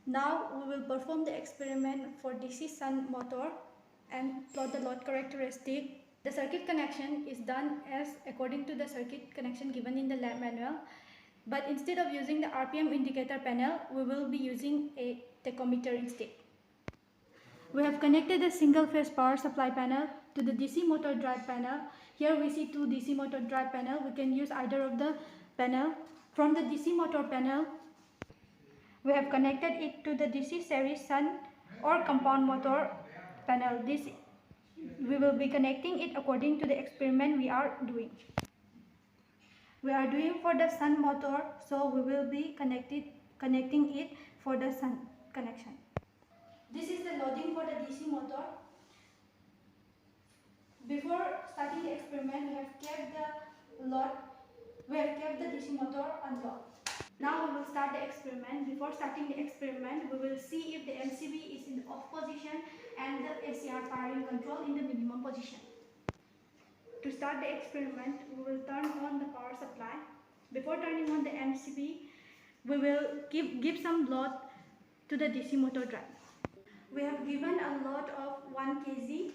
Now we will perform the experiment for DC shunt motor and plot the load characteristic. The circuit connection is done as according to the circuit connection given in the lab manual, but instead of using the RPM indicator panel, we will be using a tachometer instead. We have connected a single phase power supply panel to the DC motor drive panel. Here we see two DC motor drive panel. We can use either of the panel. From the DC motor panel, we have connected it to the DC series shunt or compound motor panel. We will be connecting it according to the experiment we are doing. We are doing for the shunt motor, so we will be connecting it for the shunt connection. This is the loading for the DC motor. Before starting the experiment, we have kept the DC motor unlocked. Now we will start the experiment. Before starting the experiment, we will see if the MCB is in the off position and the ACR firing control in the minimum position. To start the experiment, we will turn on the power supply. Before turning on the MCB, we will give some load to the DC motor drive. We have given a load of 1 kg.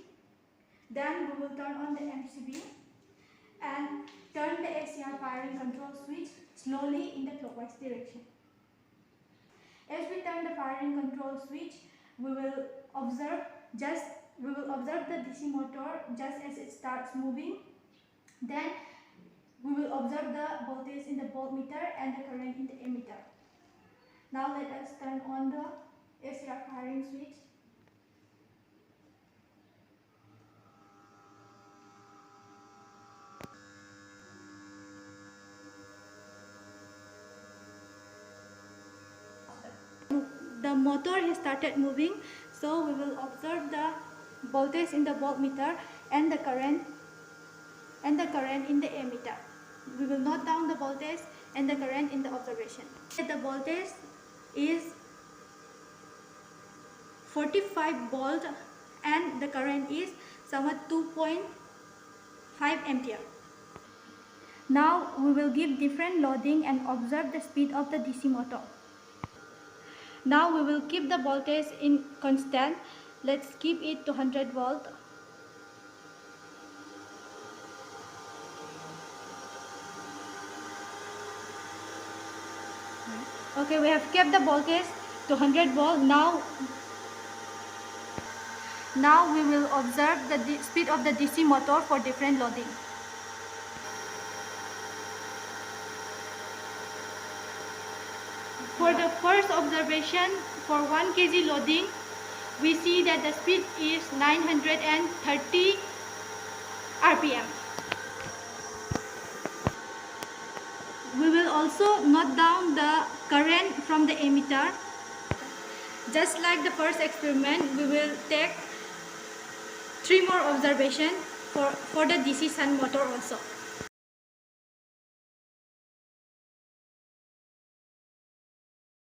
Then we will turn on the MCB and turn the ACR firing control switch slowly in the clockwise direction. As we turn the firing control switch, we will observe the DC motor just as it starts moving. Then we will observe the voltage in the voltmeter and the current in the ammeter. Now let us turn on the ACR firing switch. The motor has started moving, so we will observe the voltage in the voltmeter and the current in the ammeter. We will note down the voltage and the current in the observation. The voltage is 45 volt and the current is somewhat 2.5 ampere. Now we will give different loading and observe the speed of the DC motor. Now we will keep the voltage in constant. Let's keep it to 100 volt. Okay, we have kept the voltage to 100 volt. Now we will observe the speed of the DC motor for different loading. For the first observation, for 1 kg loading, we see that the speed is 930 RPM. We will also note down the current from the ammeter. Just like the first experiment, we will take 3 more observations for the DC shunt motor also.